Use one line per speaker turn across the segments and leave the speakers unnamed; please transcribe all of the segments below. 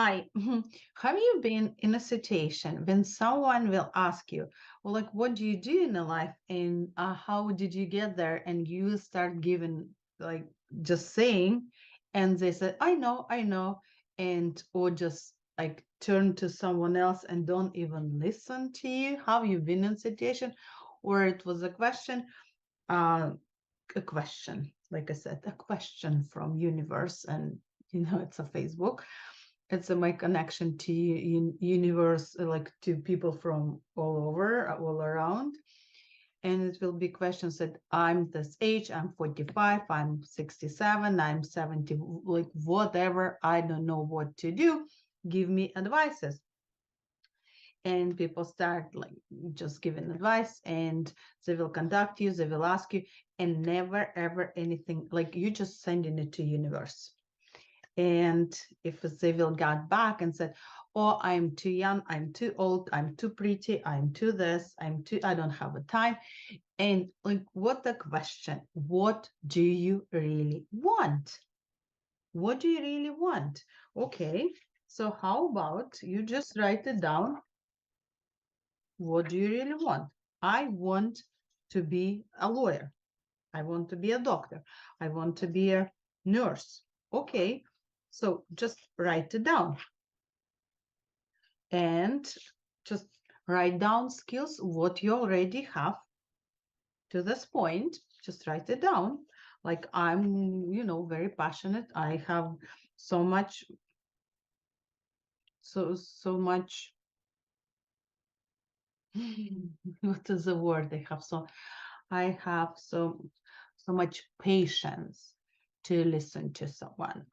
Hi, have you been in a situation when someone will ask you, well, like, what do you do in a life and how did you get there? And you start giving, like, just saying, and they said, I know, and or just like turn to someone else and don't even listen to you. Have you been in a situation where it was uh, a question, like I said, a question from universe, and it's a Facebook, it's my connection to universe, like to people from all over, all around. And it will be questions that I'm this age, I'm 45, I'm 67, I'm 70, like whatever, I don't know what to do, give me advices. And people start like just giving advice, and they will contact you, they will ask you, and never ever anything, like you just sending it to universe. And if they will get back and said, oh, I'm too young, I'm too old, I'm too pretty, I'm too this, I don't have a time. And like, what the question, what do you really want? What do you really want? Okay, so how about you just write it down? What do you really want? I want to be a lawyer, I want to be a doctor, I want to be a nurse. Okay, so just write it down and just write down skills, what you already have to this point. Just write it down. Like, I'm, very passionate. I have so much, so much. What is the word? I have so much patience to listen to someone.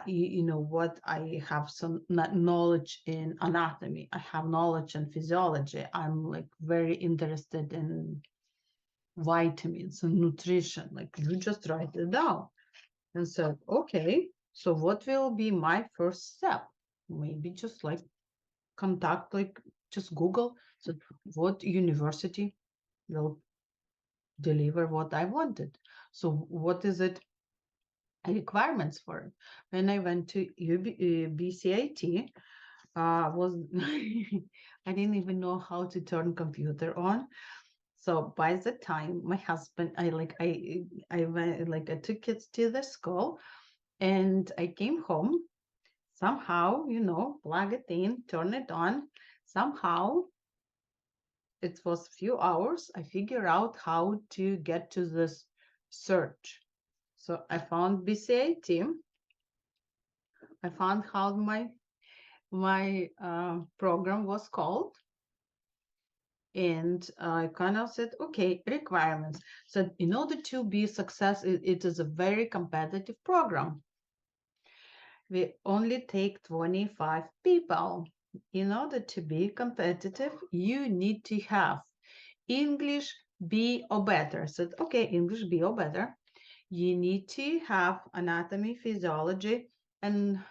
You know what? I have some knowledge in anatomy. I have knowledge in physiology. I'm like very interested in vitamins and nutrition. Like, you just write it down and said, okay, so what will be my first step? Maybe just like contact, like just Google. So what university will deliver what I wanted? So what is it? Requirements for it. When I went to BCIT, was I didn't even know how to turn computer on. So by the time my husband, I went, like I took it to the school, and I came home. Somehow, plug it in, turn it on. Somehow, it was few hours. I figure out how to get to this search. So I found BCIT. I found how my program was called, and I kind of said, okay, requirements. So in order to be success, it is a very competitive program. We only take 25 people. In order to be competitive, you need to have English B or better. So, okay, English B or better. You need to have anatomy, physiology, and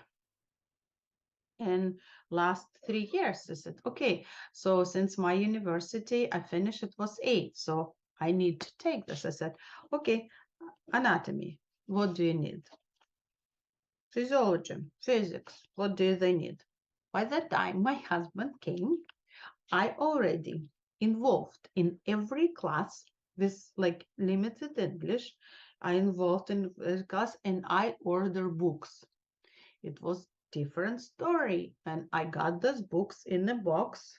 and last 3 years. I said, okay, so since my university I finished, it was 8, so I need to take this. I said, okay, anatomy, what do you need? Physiology, physics, what do they need? By the time my husband came, I already involved in every class with like limited English. I involved in class, and I order books. It was different story, and I got those books in a box,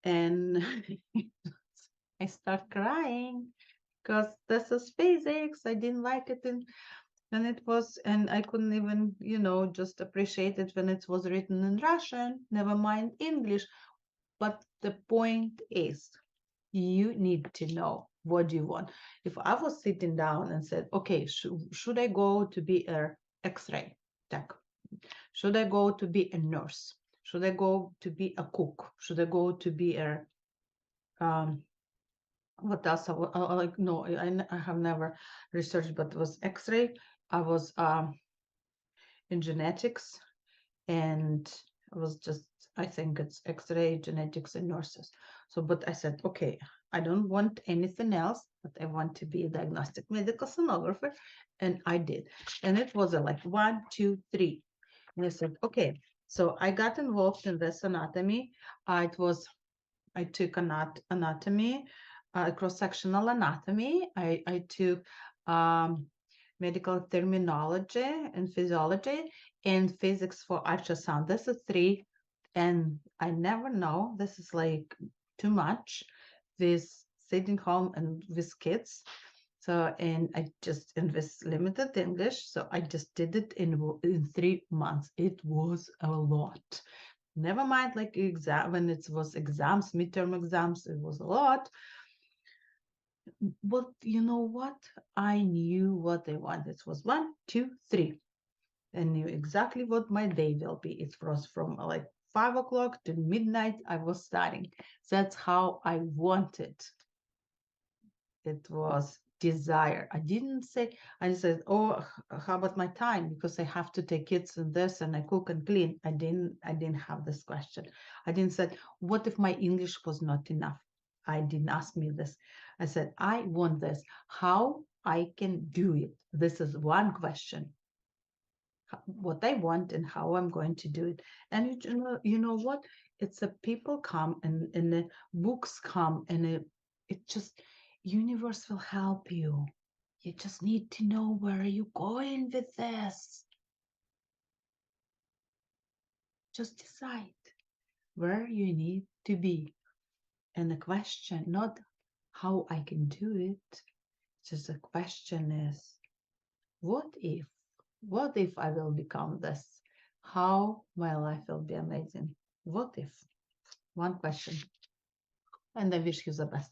and I start crying because this is physics. I didn't like it, and it was, and I couldn't even, just appreciate it when it was written in Russian, never mind English. But the point is, you need to know what you want. If I was sitting down and said, okay, should I go to be a X-ray tech? Should I go to be a nurse? Should I go to be a cook? Should I go to be a um, what else? Like, no, I have never researched, but it was X-ray. I was in genetics, and it was just, I think it's X-ray, genetics, and nurses. So, but I said, okay, I don't want anything else, but I want to be a diagnostic medical sonographer, and I did. And it was like 1, 2, 3. And I said, okay. So I got involved in this anatomy. I took anatomy, cross-sectional anatomy. I took um, medical terminology and physiology and physics for ultrasound. This is three, and I never know. This is like too much with sitting home and with kids. So, and I just in this limited English, so I just did it in 3 months. It was a lot. Never mind, like exam when it was exams, midterm exams, it was a lot. But you know what? I knew what they wanted. It was 1, 2, 3. I knew exactly what my day will be. It was from like 5 o'clock to midnight. I was studying. That's how I wanted. It was desire. I didn't say, I said, oh, how about my time? Because I have to take kids and this and I cook and clean. I didn't have this question. I didn't say, what if my English was not enough? I didn't ask me this. I said, I want this. How I can do it? This is one question. What I want and how I'm going to do it. And you know what? It's a people come and the books come and it just universe will help you. You just need to know where are you going with this. Just decide where you need to be. And the question, not how I can do it, just the question is, what if? What if I will become this? How my life will be amazing? What if? One question. And I wish you the best.